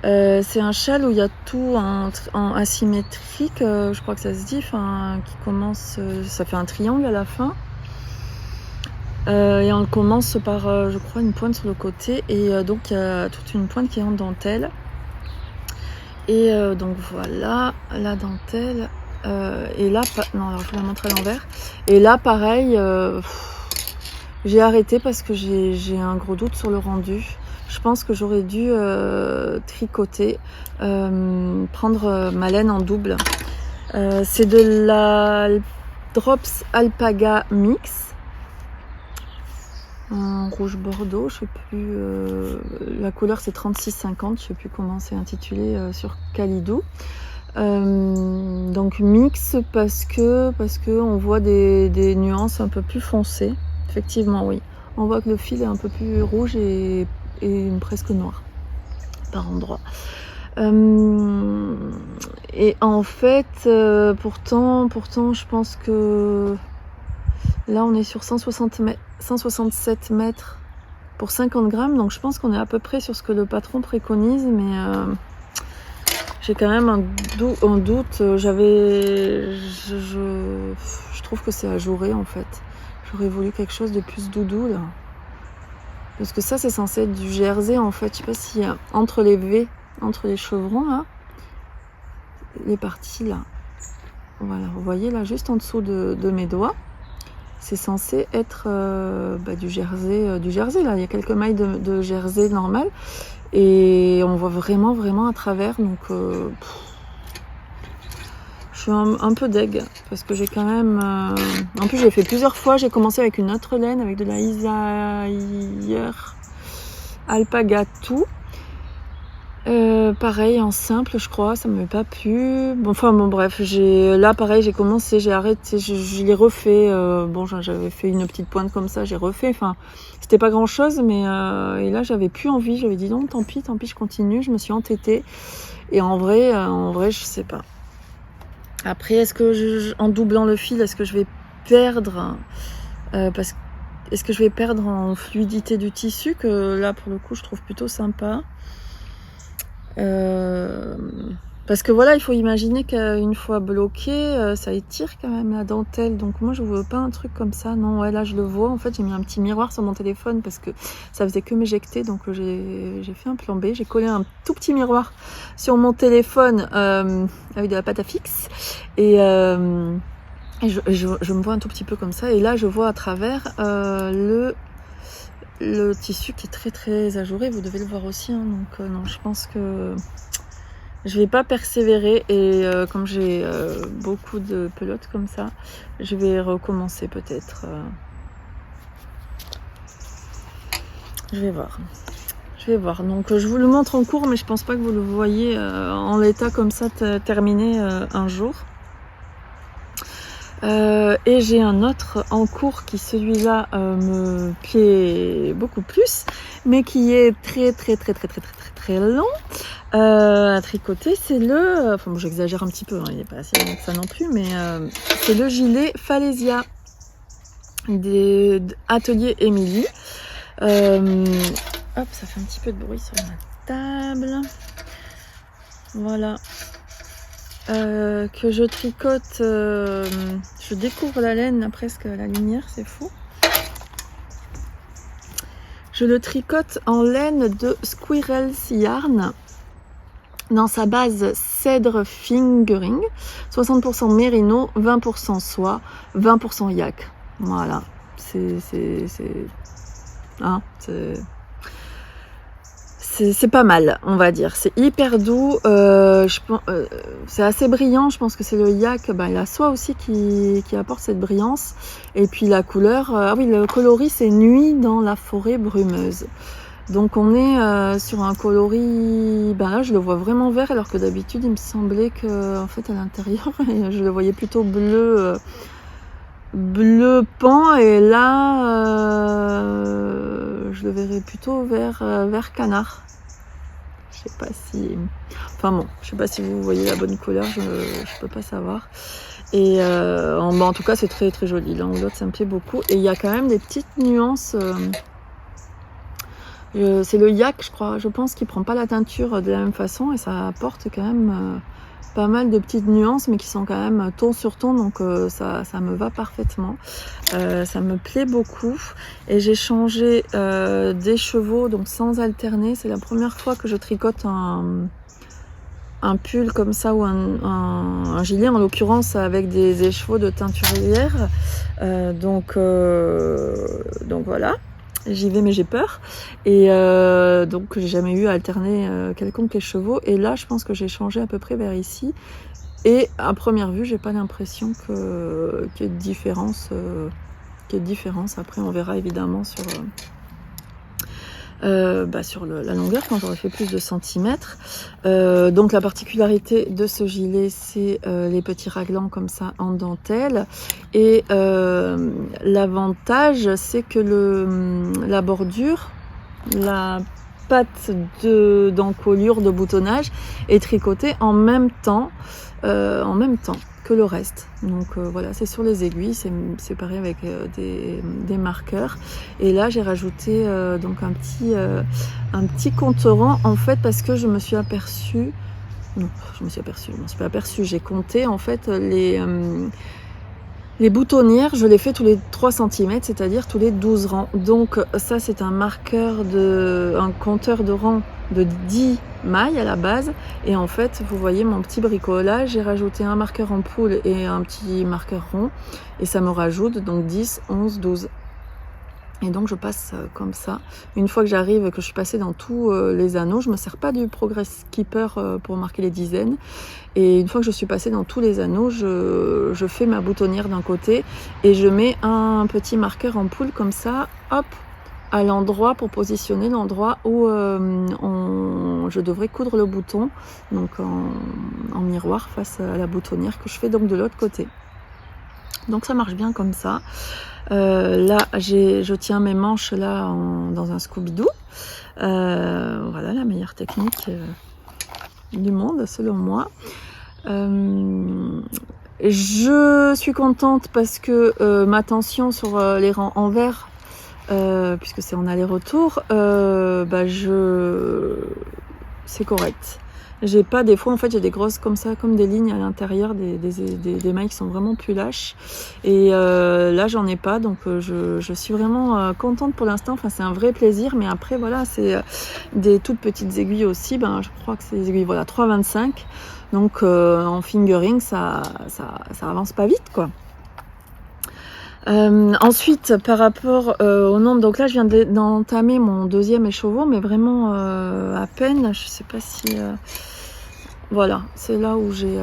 C'est un châle où il y a tout en asymétrique, je crois que ça se dit, qui commence, ça fait un triangle à la fin. Et on commence par, je crois, une pointe sur le côté et donc il y a toute une pointe qui est en dentelle. Et donc voilà la dentelle. Et là, non, alors je vous la montre à l'envers. Et là, pareil, j'ai arrêté parce que j'ai un gros doute sur le rendu. je pense que j'aurais dû tricoter, prendre ma laine en double. C'est de la Drops Alpaga Mix. En rouge bordeaux, je sais plus, la couleur c'est 36,50, je sais plus comment c'est intitulé sur Kalidou. Donc mix parce que on voit des nuances un peu plus foncées. Effectivement, oui, on voit que le fil est un peu plus rouge et presque noir par endroits. Et en fait, pourtant, je pense que là, on est sur 167 mètres pour 50 grammes. Donc, je pense qu'on est à peu près sur ce que le patron préconise. Mais j'ai quand même un doute. Je trouve que c'est ajouré, en fait. J'aurais voulu quelque chose de plus doudou, là. Parce que ça, c'est censé être du jersey, en fait. Je sais pas si entre les V, entre les chevrons, là, les parties, là. Voilà, vous voyez, là, juste en dessous de mes doigts. C'est censé être du jersey, là. Il y a quelques mailles de jersey normal et on voit vraiment à travers. Donc, je suis un peu deg parce que j'ai quand même. En plus, j'ai fait plusieurs fois. J'ai commencé avec une autre laine, avec de la Isaïer Alpaga tout. Pareil en simple, je crois, ça ne m'avait pas plu. Bon, bref, là pareil, j'ai commencé, j'ai arrêté, je l'ai refait. J'avais fait une petite pointe comme ça, j'ai refait. Enfin, c'était pas grand chose, mais et là j'avais plus envie. J'avais dit non, tant pis, je continue. Je me suis entêtée. Et en vrai, je sais pas. Après, est-ce que en doublant le fil, est-ce que je vais perdre est-ce que je vais perdre en fluidité du tissu que là pour le coup je trouve plutôt sympa. Parce que voilà, il faut imaginer qu'une fois bloqué, ça étire quand même la dentelle. Donc moi, je veux pas un truc comme ça. Non, ouais, là, je le vois. En fait, j'ai mis un petit miroir sur mon téléphone parce que ça faisait que m'éjecter. Donc j'ai fait un plan B. J'ai collé un tout petit miroir sur mon téléphone avec de la pâte à fixe. Et je me vois un tout petit peu comme ça. Et là, je vois à travers le tissu qui est très ajouré, vous devez le voir aussi, hein. Donc non, je pense que je vais pas persévérer et comme j'ai beaucoup de pelotes comme ça, je vais recommencer peut-être. Je vais voir. Donc je vous le montre en cours, mais je pense pas que vous le voyez en l'état comme ça terminé un jour. Et j'ai un autre en cours qui celui-là me plaît beaucoup plus, mais qui est très long à tricoter. C'est j'exagère un petit peu, hein, il n'est pas assez long que ça non plus, mais c'est le gilet Falesia des Atelier Émilie. Hop, ça fait un petit peu de bruit sur ma table. Voilà. Que je tricote, je découvre la laine là, presque à la lumière, c'est fou. Je le tricote en laine de Squirrels Yarn dans sa base cèdre fingering, 60% mérino, 20% soie, 20% yak. Voilà, c'est pas mal, on va dire. C'est hyper doux. C'est assez brillant. Je pense que c'est le yak, la soie aussi qui apporte cette brillance. Et puis la couleur. Le coloris, c'est Nuit dans la forêt brumeuse. Donc on est sur un coloris. Là, je le vois vraiment vert, alors que d'habitude, il me semblait que, en fait, à l'intérieur, je le voyais plutôt bleu. Bleu pan, et là je le verrais plutôt vert canard. Je sais pas si je sais pas si vous voyez la bonne couleur, je peux pas savoir. Et en tout cas c'est très joli. L'un ou l'autre ça me plaît beaucoup, et il y a quand même des petites nuances. C'est le yak, je pense qu'il prend pas la teinture de la même façon, et ça apporte quand même pas mal de petites nuances, mais qui sont quand même ton sur ton, donc ça me va parfaitement. Ça me plaît beaucoup, et j'ai changé des chevaux, donc sans alterner. C'est la première fois que je tricote un pull comme ça, ou un gilet en l'occurrence, avec des écheveaux de teinturière. Donc voilà. j'y vais mais j'ai peur. Et donc j'ai jamais eu à alterner quelconque les chevaux. Et là, je pense que j'ai changé à peu près vers ici. Et à première vue, j'ai pas l'impression qu'il y ait de différence. Après, on verra évidemment sur la longueur quand j'aurai fait plus de centimètres. Donc la particularité de ce gilet, c'est les petits raglans comme ça en dentelle. Et l'avantage, c'est que la bordure, la patte d'encolure, de boutonnage est tricotée en même temps que le reste. Donc voilà, c'est sur les aiguilles, c'est pareil avec des marqueurs. Et là, j'ai rajouté donc un petit compte-rang en fait parce que je me suis aperçue. Non, je m'en suis pas aperçue. J'ai compté en fait les boutonnières, je les fais tous les 3 cm, c'est-à-dire tous les 12 rangs. Donc ça, c'est un compteur de rangs de 10 mailles à la base. Et en fait, vous voyez mon petit bricolage, j'ai rajouté un marqueur en poule et un petit marqueur rond. Et ça me rajoute donc 10, 11, 12. Et donc je passe comme ça. Une fois que j'arrive, que je suis passée dans tous les anneaux, je me sers pas du Progress Keeper pour marquer les dizaines. Et une fois que je suis passée dans tous les anneaux, je fais ma boutonnière d'un côté et je mets un petit marqueur en poule comme ça, hop, à l'endroit pour positionner l'endroit où je devrais coudre le bouton, donc en miroir face à la boutonnière que je fais donc de l'autre côté. Donc ça marche bien comme ça. Là, je tiens mes manches là dans un Scooby-Doo. Voilà la meilleure technique du monde selon moi. Je suis contente parce que ma tension sur les rangs envers, puisque c'est en aller-retour, c'est correct. J'ai pas des fois en fait j'ai des grosses comme ça, comme des lignes à l'intérieur, des mailles qui sont vraiment plus lâches. Et là j'en ai pas, donc je suis vraiment contente pour l'instant. Enfin c'est un vrai plaisir, mais après voilà c'est des toutes petites aiguilles aussi. Je crois que c'est des aiguilles 3,25. Donc en fingering ça avance pas vite quoi. Ensuite, par rapport au nombre, donc là je viens d'entamer mon deuxième écheveau, mais vraiment à peine, je sais pas si... voilà, c'est là où j'ai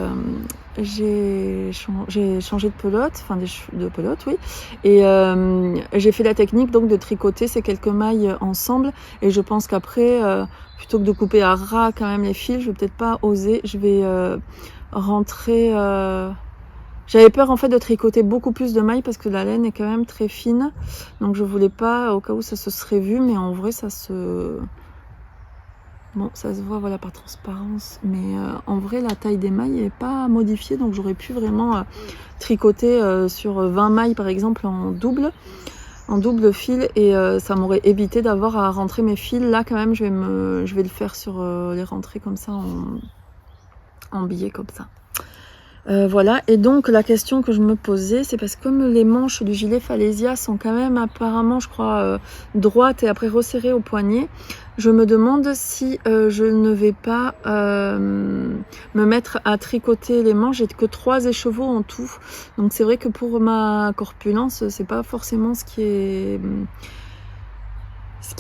changé de pelote, enfin de pelote, oui. Et j'ai fait la technique donc de tricoter ces quelques mailles ensemble. Et je pense qu'après, plutôt que de couper à ras quand même les fils, je vais peut-être pas oser, je vais rentrer... J'avais peur en fait de tricoter beaucoup plus de mailles parce que la laine est quand même très fine. Donc je voulais pas, au cas où ça se serait vu, mais en vrai ça se... Bon, ça se voit voilà par transparence. Mais en vrai la taille des mailles n'est pas modifiée. Donc j'aurais pu vraiment tricoter sur 20 mailles par exemple en double fil. Et ça m'aurait évité d'avoir à rentrer mes fils. Là quand même je vais le faire sur les rentrées comme ça en billets comme ça. Voilà, et donc la question que je me posais, c'est parce que comme les manches du gilet Falesia sont quand même apparemment, je crois, droites et après resserrées au poignet, je me demande si je ne vais pas me mettre à tricoter les manches. J'ai que 3 écheveaux en tout, donc c'est vrai que pour ma corpulence, c'est pas forcément ce qui est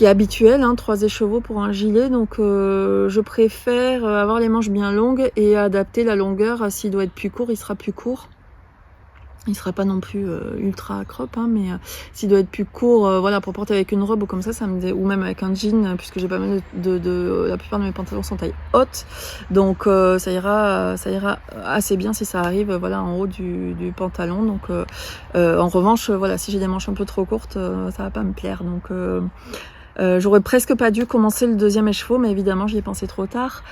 habituel, 3 écheveaux pour un gilet, donc je préfère avoir les manches bien longues et adapter la longueur. S'il doit être plus court, il sera plus court. Il sera pas non plus ultra crop, mais s'il doit être plus court, voilà, pour porter avec une robe ou comme ça, ou même avec un jean, puisque j'ai pas mal la plupart de mes pantalons sont taille haute, donc ça ira assez bien si ça arrive, voilà, en haut du pantalon. Donc en revanche, voilà, si j'ai des manches un peu trop courtes, ça va pas me plaire. Donc j'aurais presque pas dû commencer le deuxième écheveau, mais évidemment j'y ai pensé trop tard,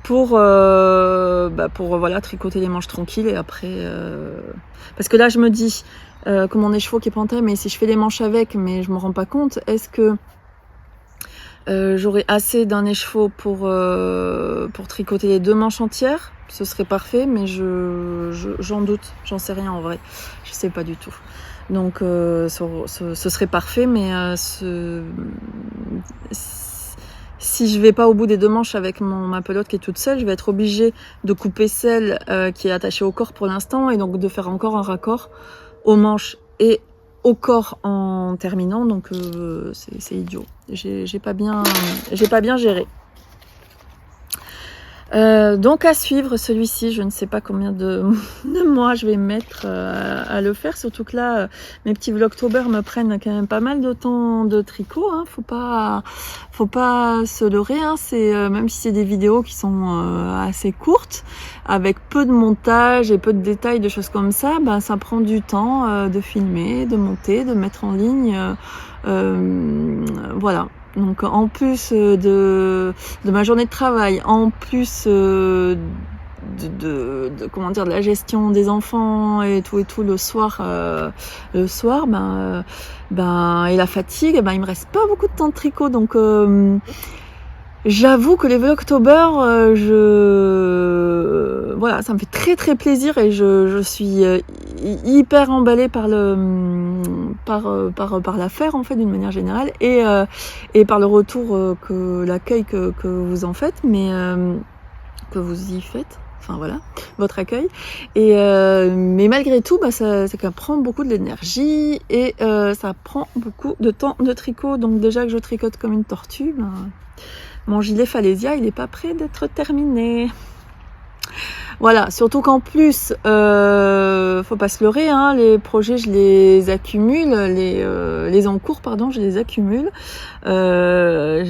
pour voilà, tricoter les manches tranquilles. Et après parce que là je me dis que mon écheveau qui est pantais, mais si je fais les manches avec, mais je me rends pas compte, est-ce que j'aurai assez d'un écheveau pour tricoter les 2 manches entières? Ce serait parfait, mais j'en doute, j'en sais rien en vrai, je sais pas du tout. Donc ce serait parfait, mais si je vais pas au bout des 2 manches avec ma pelote qui est toute seule, je vais être obligée de couper celle qui est attachée au corps pour l'instant, et donc de faire encore un raccord aux manches et au corps en terminant, donc c'est idiot. J'ai pas bien géré. Donc à suivre celui-ci, je ne sais pas combien de mois je vais mettre à le faire, surtout que là mes petits vlogtober me prennent quand même pas mal de temps de tricot, hein. Faut pas se leurrer, hein. C'est même si c'est des vidéos qui sont assez courtes, avec peu de montage et peu de détails, de choses comme ça, ben ça prend du temps de filmer, de monter, de mettre en ligne, voilà. Donc en plus de ma journée de travail, en plus de comment dire, de la gestion des enfants et tout le soir, ben et la fatigue, ben il me reste pas beaucoup de temps de tricot, donc j'avoue que les Vlogtober, voilà, ça me fait très très plaisir et je suis hyper emballée par l'affaire en fait, d'une manière générale, et par le retour l'accueil que vous en faites, mais que vous y faites. Enfin voilà, votre accueil. Et mais malgré tout, bah, ça prend beaucoup de l'énergie et ça prend beaucoup de temps de tricot. Donc déjà que je tricote comme une tortue, bah, mon gilet Falesia, il n'est pas prêt d'être terminé. Voilà, surtout qu'en plus, faut pas se leurrer, hein, les projets, je les accumule, les encours, pardon, je les accumule. Voilà,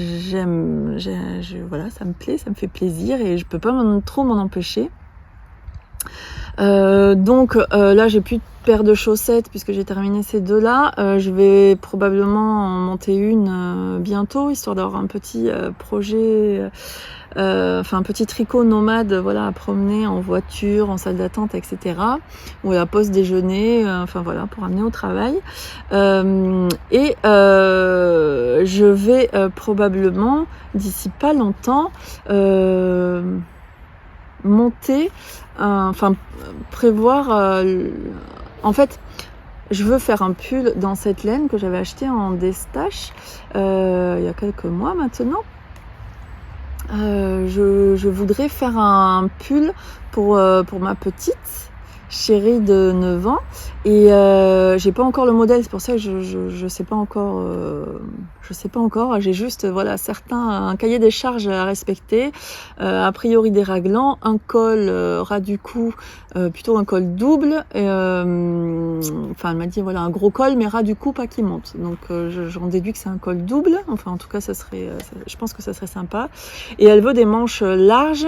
ça me plaît, ça me fait plaisir et je peux pas trop m'en empêcher. Donc là j'ai plus de paire de chaussettes puisque j'ai terminé ces deux-là. Je vais probablement en monter une bientôt, histoire d'avoir un petit projet, enfin un petit tricot nomade, voilà, à promener en voiture, en salle d'attente, etc. Ou à la pause déjeuner, enfin voilà, pour amener au travail. Et je vais probablement, d'ici pas longtemps, monter, enfin prévoir, en fait je veux faire un pull dans cette laine que j'avais acheté en Destache il y a quelques mois maintenant. Je voudrais faire un pull pour ma petite chérie de 9 ans et j'ai pas encore le modèle, c'est pour ça que je sais pas encore, j'ai juste voilà un cahier des charges à respecter, a priori des raglans, un col ras du cou, plutôt un col double, enfin elle m'a dit voilà un gros col mais ras du cou, pas qui monte, donc j'en déduis que c'est un col double, enfin en tout cas ça serait, je pense que ça serait sympa, et elle veut des manches larges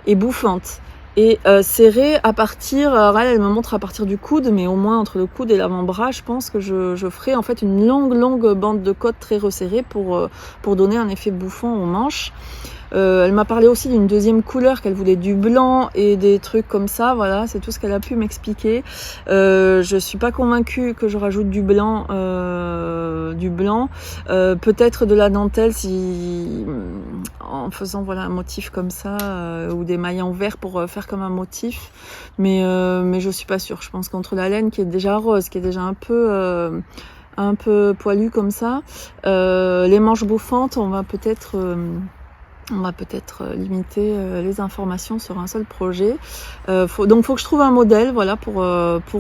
et bouffantes. Et serrée à partir, elle me montre à partir du coude, mais au moins entre le coude et l'avant-bras, je pense que je ferai en fait une longue bande de côte très resserrée pour donner un effet bouffant aux manches. Elle m'a parlé aussi d'une deuxième couleur, qu'elle voulait du blanc et des trucs comme ça, voilà, c'est tout ce qu'elle a pu m'expliquer. Je suis pas convaincue que je rajoute du blanc, peut-être de la dentelle si en faisant voilà un motif comme ça, ou des mailles en vert pour faire comme un motif, mais je suis pas sûre. Je pense qu'entre la laine qui est déjà rose, qui est déjà un peu poilue comme ça, les manches bouffantes, on va peut-être limiter les informations sur un seul projet. Donc faut que je trouve un modèle, voilà, pour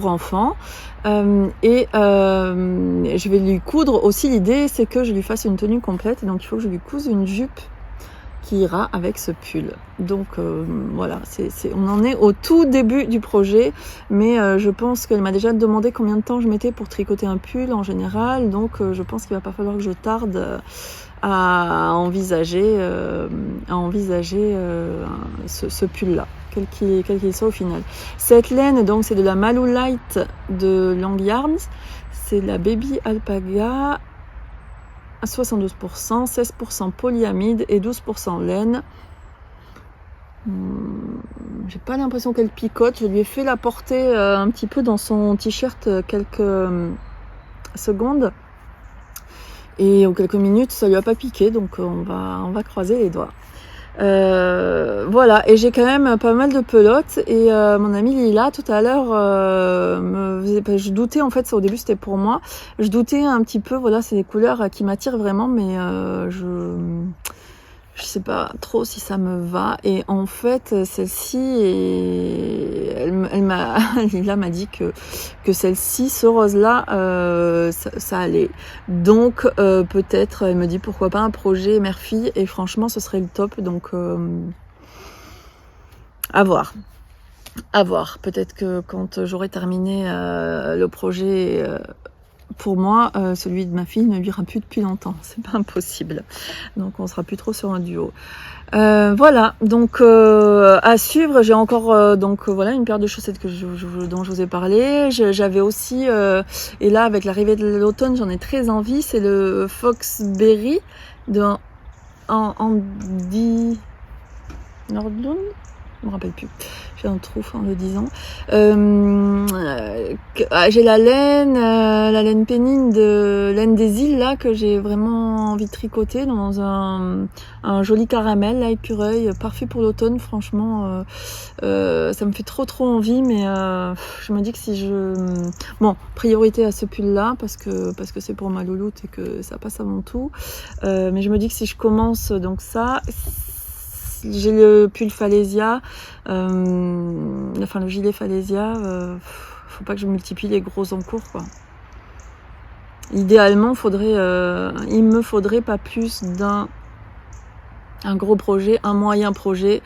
enfants. Et je vais lui coudre aussi. L'idée c'est que je lui fasse une tenue complète, donc il faut que je lui couse une jupe qui ira avec ce pull. Donc voilà, on en est au tout début du projet, mais je pense qu'elle m'a déjà demandé combien de temps je mettais pour tricoter un pull en général, donc je pense qu'il va pas falloir que je tarde à envisager ce pull là, quel qu'il soit au final. Cette laine, donc c'est de la Malolite de Long Yarns, c'est de la Baby Alpaga à 72%, 16% polyamide et 12% laine. J'ai pas l'impression qu'elle picote. Je lui ai fait la porter un petit peu dans son t-shirt quelques secondes et en quelques minutes ça lui a pas piqué, donc on va croiser les doigts. Voilà, et j'ai quand même pas mal de pelotes, et mon amie Lila tout à l'heure je doutais, en fait ça, au début c'était pour moi, je doutais un petit peu, voilà, c'est des couleurs qui m'attirent vraiment, mais je sais pas trop si ça me va. Et en fait, celle-ci, Lila m'a dit que celle-ci, ce rose-là, ça allait. Donc peut-être, elle me dit pourquoi pas un projet mère-fille. Et franchement, ce serait le top. Donc à voir. À voir. Peut-être que quand j'aurai terminé le projet pour moi, celui de ma fille ne lira plus depuis longtemps. C'est pas impossible. Donc on sera plus trop sur un duo. Voilà. Donc à suivre. J'ai encore voilà une paire de chaussettes dont je vous ai parlé. J'avais aussi et là avec l'arrivée de l'automne, j'en ai très envie. C'est le Foxberry de Andy Nordlund. Je me rappelle plus. J'ai un trou en le disant. J'ai la laine pénine de laine des îles là que j'ai vraiment envie de tricoter dans un joli caramel là, écureuil, parfait pour l'automne. Franchement, ça me fait trop envie, mais je me dis que si priorité à ce pull là parce que c'est pour ma louloute et que ça passe avant tout. Mais je me dis que si je commence donc ça. J'ai le pull Falesia, le gilet Falesia, faut pas que je multiplie les gros encours quoi. Idéalement, il me faudrait pas plus d'un gros projet, un moyen projet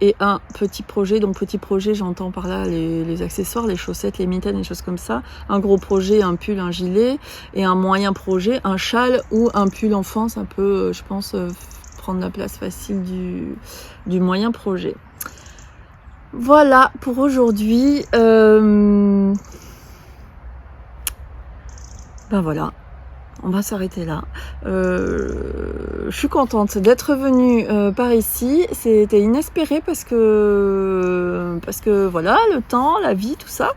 et un petit projet. Donc petit projet, j'entends par là les accessoires, les chaussettes, les mitaines, les choses comme ça. Un gros projet, un pull, un gilet, et un moyen projet, un châle ou un pull enfant, ça peut, je pense, prendre la place facile du moyen projet. Voilà pour aujourd'hui. Ben voilà, on va s'arrêter là. Je suis contente d'être venue par ici. C'était inespéré parce que voilà, le temps, la vie, tout ça.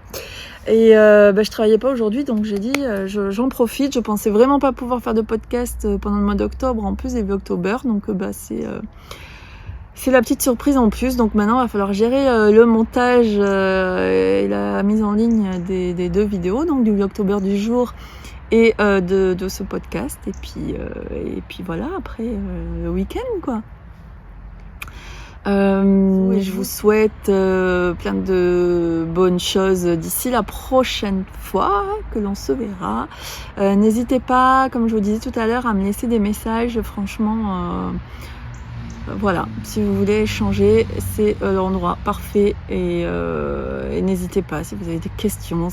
Et je travaillais pas aujourd'hui, donc j'ai dit j'en profite. Je pensais vraiment pas pouvoir faire de podcast pendant le mois d'octobre, en plus des Vlogtober, donc c'est la petite surprise en plus. Donc maintenant il va falloir gérer le montage et la mise en ligne des 2 vidéos, donc du Vlogtober du jour et de ce podcast. Et puis voilà, après le week-end quoi. Je vous souhaite plein de bonnes choses d'ici la prochaine fois que l'on se verra. N'hésitez pas, comme je vous disais tout à l'heure, à me laisser des messages. Franchement, voilà, si vous voulez échanger, c'est l'endroit parfait. Et n'hésitez pas, si vous avez des questions,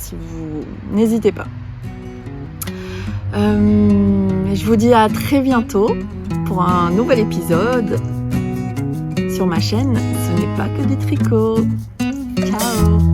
n'hésitez pas. Je vous dis à très bientôt pour un nouvel épisode. Sur ma chaîne, ce n'est pas que du tricot. Ciao!